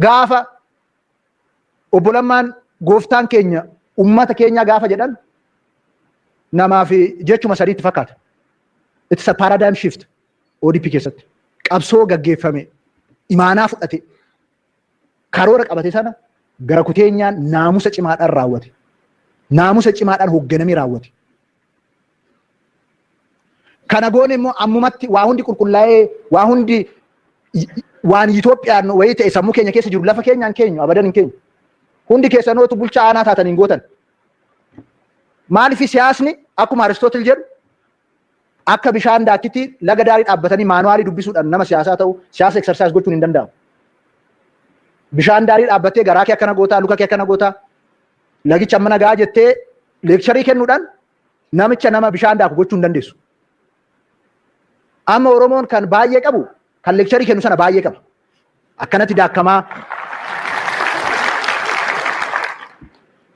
Gaafa obbolammaan gooftaan keenya ummata keenya gaafa jedhan namaa fi jechuma sadiitti fakkaata. It's a paradigm shift ODP keessatti. Qabsoo gaggeeffame imaanaa fudhate karoora qabate sana gara kuteenyaan naamusa cimaadhaan raawwate. Naamusa cimaadhaan hoogganamee raawwate. Kana goone immoo ammumatti waa hundi qulqullaa'ee waa hundi waan Itoophiyaan wayii ta'e sammuu keenya keessa jiru lafa keenyaan keenyu abadan hin keenyu. Hundi keessanootu bulchaa aanaa taatan hin gootan. Maaliif siyaasni akkuma Aristootil jedhu akka bishaan daakkitti laga daarii dhaabbatanii maanuwaalii dubbisuudhaan nama siyaasaa ta'u siyaasa eksersaayis gochuun hin danda'amu. Bishaan daarii dhaabbattee garaa kee akkana gootaa luka kee akkana gootaa lagicha amma nagaa jettee leekcharii kennuudhaan namicha nama bishaan daaku gochuu hin dandeessu. Amma Oromoon kan baay'ee qabu kan leekcharii kennu sana baay'ee qaba. Akkanatti daakamaa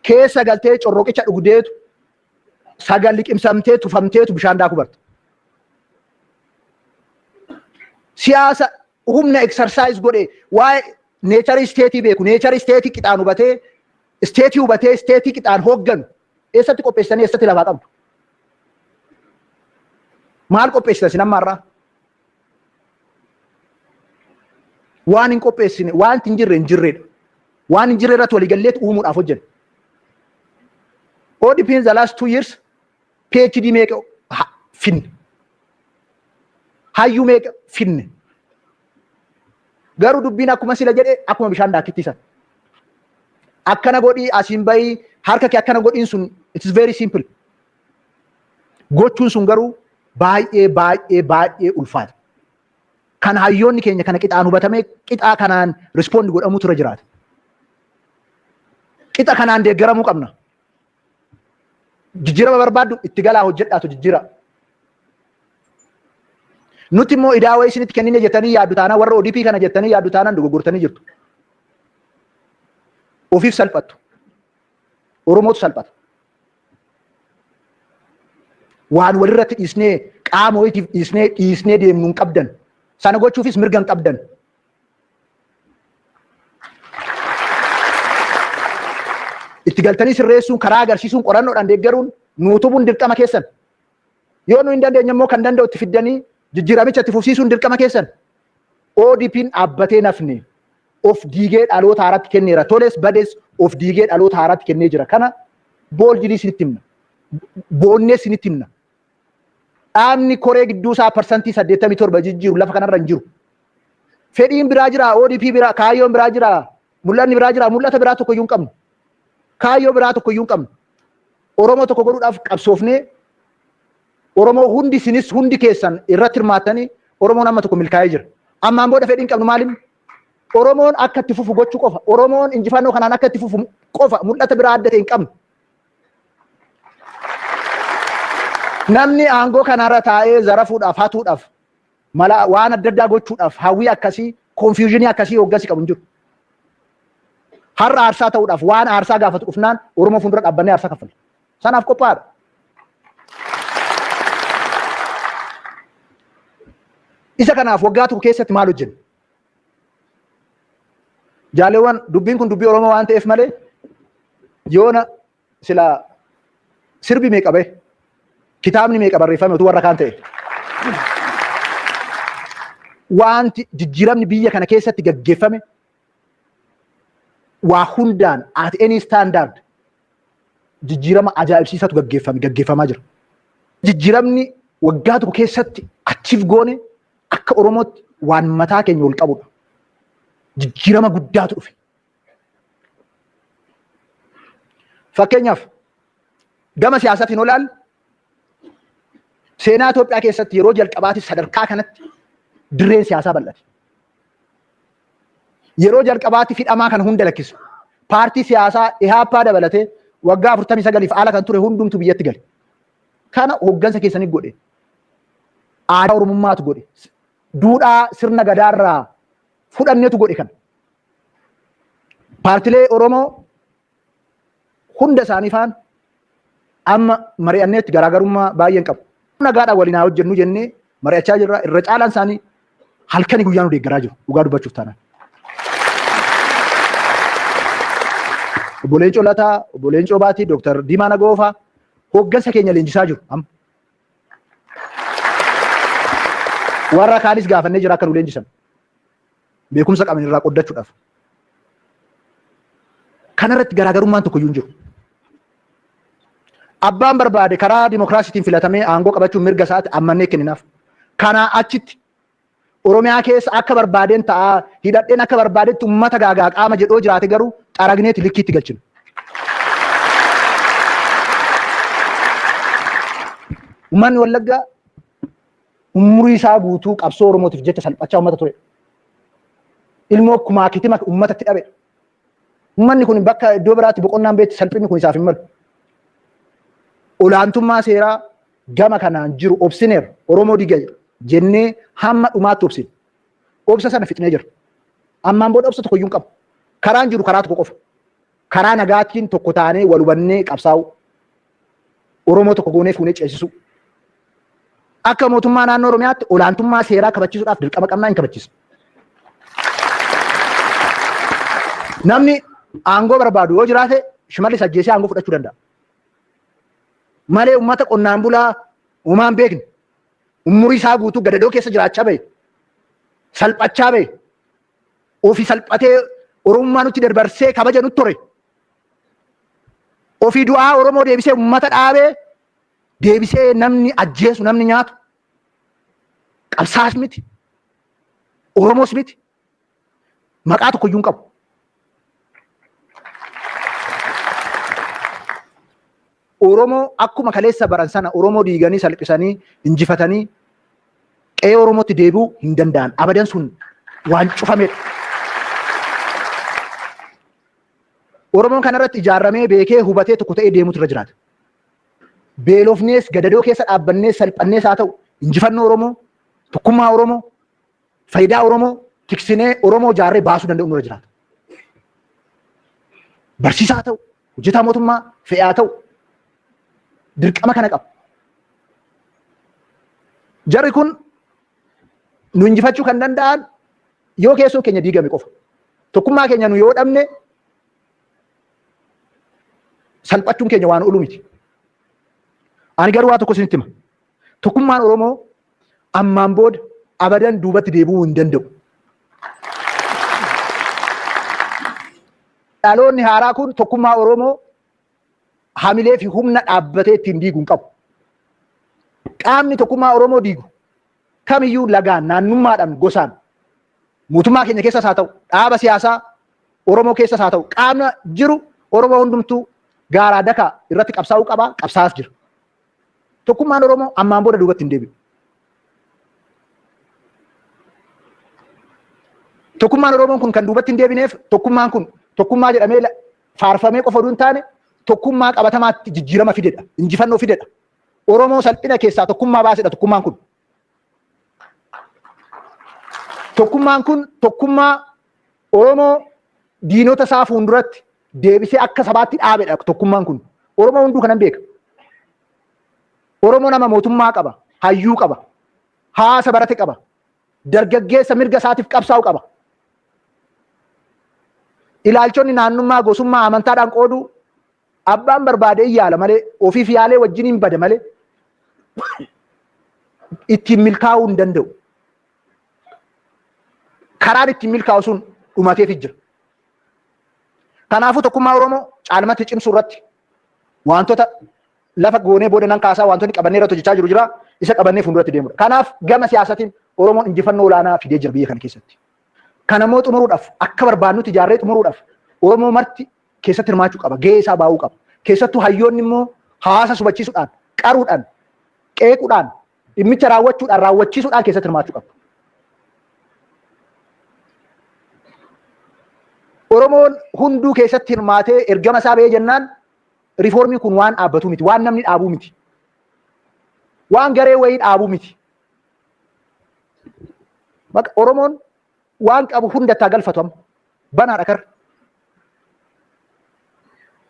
keessa galtee corroqicha dhugdeetu sagal liqimsamtee tufamteetu bishaan daaku barta. Siyaasa humna eksersaayis godhe waa'ee neecharii isteetii beeku neecharii isteetii qixaan hubatee isteetii qixaan hoogganu eessatti qopheessanii eessatti lafaa qabdu. Maal qopheessitan sin ammaarraa? Waan hin qopheessine waan hin jirre hin jirredha. Waan hin jirre irratti waliigalleetti uumuudhaaf hojjenna. ODP in the last 2 years PhD meeqa finne. Hayyuu meeqa finne. Garuu dubbiin akkuma sila jedhe akkuma bishaan daakkitti isa. Akkana godhii asiin bahii harka kee akkana godhiin sun it is very simple. Gochuun sun garuu baay'ee ulfaata. Kan hayyoonni keenya kana qixaan hubatamee qixaa kanaan rispoond godhamuu tura jiraata. Qixa kanaan deeggaramuu qabna. Jijjiirama barbaaddu itti galaa hojjedhaatu jijjiira. Nuti immoo idaawaa isinitti kennine jettanii yaaddu taanaan warra ODP kana jettanii yaaddu taanaan dogoggortanii jirtu. Ofiif salphattu. Oromootu salphata. Waan walirratti dhiisnee qaama wayitiif dhiisnee deemnu hin qabdan. Sana gochuufis mirga hin qabdan. Itti galtanii sirreessuun karaa agarsiisuun qorannoodhaan deeggaruun nuutubuun dirqama keessan. Yoo nu hin dandeenye immoo kan danda'u itti fiddanii jijjiiramicha itti fufsiisuun dirqama keessan. ODP'n dhaabbatee nafne of diigee dhaloota haaraatti kenneera. Toles bades of diigee dhaloota haaraatti kennee jira. Kana booljidii isinitti himna. Boonnee isinitti himna. Dhaabni koree gidduu isaa parsantii 87 jijjiiru lafa kanarra hin jiru. Fedhiin biraa jira, ODP biraa, kaayyoon biraa jira, mul'anni biraa jira, mul'ata biraa tokko iyyuu hin qabnu. Kaayyoo biraa tokko iyyuu hin qabnu. Oromoo tokko godhuudhaaf qabsoofnee Oromoo hundi sinis hundi keessan irratti hirmaattanii Oromoon amma tokko milkaa'ee jira. Ammaan booda fedhiin qabnu maaliin? Oromoon akka itti fufu gochuu qofa. Oromoon injifannoo kanaan akka itti fufu qofa. Mul'ata biraa adda ta'e hin qabnu. Namni aangoo kanarra taa'ee zarafuudhaaf hatuudhaaf mala waan adda addaa gochuudhaaf hawwii akkasii konfiyuuzinii akkasii hoggasii qabu hin jiru. Har'a aarsaa ta'uudhaaf waan aarsaa gaafatu dhufnaan Oromoo fuuldura dhaabbannee aarsaa kaffalla. Sanaaf qophaa'aadha. Isa kanaaf waggaa tokko keessatti maal hojjenna? Jaalleewwan dubbiin kun dubbii Oromoo waan ta'eef malee yoona sila sirbi meeqa bahe? Kitaabni meeqa barreeffame utuu warra kaan ta'e. Wanti jijjiiramni biyya kana keessatti gaggeeffame waa hundaan at any standard jijjiirama ajaa'ibsiisatu gaggeeffamaa jira. Jijjiiramni waggaa tokko keessatti achiif goone akka Oromootti waan mataa keenya ol qabudha. Jijjiirama guddaatu dhufe. Fakkeenyaaf gama siyaasaatiin olaal seenaa Itoophiyaa keessatti yeroo jalqabaatiif sadarkaa kanatti dirreen siyaasaa bal'ate. Yeroo jalqabaatiif hidhamaa kana hunda lakkisu. Paartii siyaasaa EHAPaa dabalatee waggaa 49 ala kan ture hundumtu biyyatti gale. Kana hooggansa keessanii godhe. Aadaa Oromummaatu godhe. Duudhaa sirna gadaarraa fudhanneetu godhe kana. Paartilee Oromoo hunda isaanii faan amma mari'anneetti garaagarummaa baay'een qabu. Nagaadhaan waliin haa hojjennu jennee mari'achaa jirra. Irra caalaan isaanii halkanii guyyaa nu deeggaraa jiru. Dhugaa dubbachuuf taanaan. obbo Leencoo Lataa, obbo Leencoo Baatii, Dr. Diimaa Nagoofa hooggansa keenya leenjisaa jiru. Warra kaanis gaafannee jira akka nu leenjisan. Beekumsa qaban irraa qoddachuudhaaf. Kanarratti garaagarummaan tokko iyyuu hin jiru. Abbaan barbaade karaa dimokiraasiitiin filatamee aangoo qabachuun mirga isaati ammannee kenninaaf. Kanaa achitti Oromiyaa keessa akka barbaadeen ta'a hidhadheen akka barbaadetti uummata gaagaa qaama jedhoo jiraate garuu xaragneeti likkiitti galchinu. Uummanni Wallaggaa umurii isaa guutuu qabsoo Oromootiif jecha salphachaa uummata ture. Ilmoo kumaa kitima uummatatti dhabe. Uummanni kun bakka iddoo biraatti boqonnaan beetti salphinni kun isaaf hin malu. Olaantummaa seeraa gama kanaan jiru obsineera. Oromoo diiga jennee hamma dhumaatti obsine. Obsa sana fixnee jira. Ammaan booda obsa tokko iyyuu hin qabu. Karaan jiru karaa tokko qofa. Karaa nagaatiin tokko taanee wal hubannee qabsaa'u. Oromoo tokko goonee fuunee ceesisuu. Akka mootummaa naannoo Oromiyaatti olaantummaa seeraa kabachiisuudhaaf dirqama qabnaa hin kabachiisu. Namni aangoo barbaadu yoo jiraate shimallis ajjeesee aangoo fudhachuu danda'a. Malee uummata qonnaan bulaa uumaan beekne umurii isaa guutuu gadadoo keessa jiraachaa bahe salphachaa bahe ofii salphatee Oromummaa nutti dabarsee kabaja nutti ture. Ofii du'aa Oromoo deebisee uummata dhaabee deebisee namni ajjeesu namni nyaatu qabsaas miti Oromoos miti maqaa tokko iyyuu hin qabu. Oromoo akkuma kaleessa baran sana Oromoo diiganii salphisanii injifatanii qe'ee Oromootti deebi'uu hin danda'an. Abadan sun waan cufamedha. Oromoon kanarratti ijaarramee beekee hubatee tokko ta'ee deemuutu irra jiraata. Beelofnees gadadoo keessa dhaabbannees salphannees haa ta'u injifannoo Oromoo, tokkummaa Oromoo, faayidaa Oromoo tiksinee Oromoo ijaarree baasuu danda'u irra jiraata. Barsiisaa haa ta'u, hojjetaa mootummaa fe'aa haa ta'u dirqama kana qaba. Jarri kun nu injifachuu kan danda'an yoo keessoo keenya diigame qofa. Tokkummaa keenya nu yoo dhabne salphachuun keenya waan oolu miti. Ani garuu waa tokko isinitti hima. Tokkummaan Oromoo ammaan booda abadan duubatti deebi'uu hin danda'u. Dhaloonni haaraa kun tokkummaa Oromoo hamilee fi humna dhaabbatee ittiin diiguu hin qabu. Qaamni tokkummaa Oromoo diigu kamiyyuu lagaan naannummaadhaan gosaan mootummaa keenya keessas haa ta'u dhaaba siyaasaa Oromoo keessas haa ta'u qaamni jiru Oromoo hundumtuu gaaraa dakaa irratti qabsaa'uu qaba qabsaa'as jira. Tokkummaan Oromoo ammaan booda duubatti hin deebi'u. Tokkummaan Oromoon kun kan duubatti hin deebineef tokkummaan kun tokkummaa jedhamee faarfamee qofa oduu hin taane tokkummaa qabatamaatti jijjiirama fidedha. Injifannoo fidedha. Oromoo salphina keessaa tokkummaa baasedha tokkummaan kun. Tokkummaan kun tokkummaa Oromoo diinota isaa fuulduratti deebisee akka sabaatti dhaabedha tokkummaan kun. Oromoo hunduu kanan beeka. Oromoo nama mootummaa qaba, hayyuu qaba, haasa barate qaba, dargaggeessa mirga isaatiif qabsaa'u qaba. Ilaalchonni naannummaa gosummaa amantaadhaan qoodu abbaan barbaade yaala malee ofiif yaalee wajjin hin bada malee ittiin milkaa'uu hin danda'u. Karaan ittiin milkaa'u sun dhumateef jira. Kanaafuu tokkummaa Oromoo caalmatti cimsuu irratti wantoota lafa goonee booda nan kaasaa wantoonni qabannee irratti hojjechaa jiru jira. Isa qabannee fuulduratti deemudha. Kanaaf gama siyaasatiin Oromoon injifannoo olaanaa fidee jira biyya kana keessatti. Kanammoo xumuruudhaaf akka barbaannutti ijaarree xumuruudhaaf Oromoo marti keessatti hirmaachuu qaba. Gahee isaa baa'uu qaba. Keessattuu hayyoonni immoo hawaasa subachiisuudhaan, qaruudhaan, qeequudhaan, dhimmicha raawwachuudhaan, raawwachiisuudhaan keessatti hirmaachuu qaba. Oromoon hunduu keessatti hirmaatee ergama isaa ba'ee jennaan riifoormiin kun waan dhaabbatu miti, waan namni dhaabuu miti. Waan garee wayii dhaabuu miti. Oromoon waan qabu hundattaa galfatu amma banaadha karra.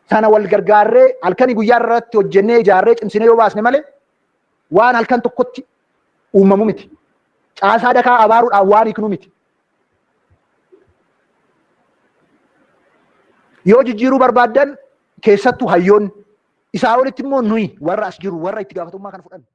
Sana wal gargaarree halkanii guyyaa irratti hojjennee ijaarree cimsinee yoo baasne malee waan halkan tokkotti uumamu miti. Caasaa dakaa abaaruudhaan waan hiiknu miti. Yoo jijjiiruu barbaadan keessattuu hayyoon isaa olitti immoo nuyi warra as jiru warra itti gaafatummaa kana fudhannu.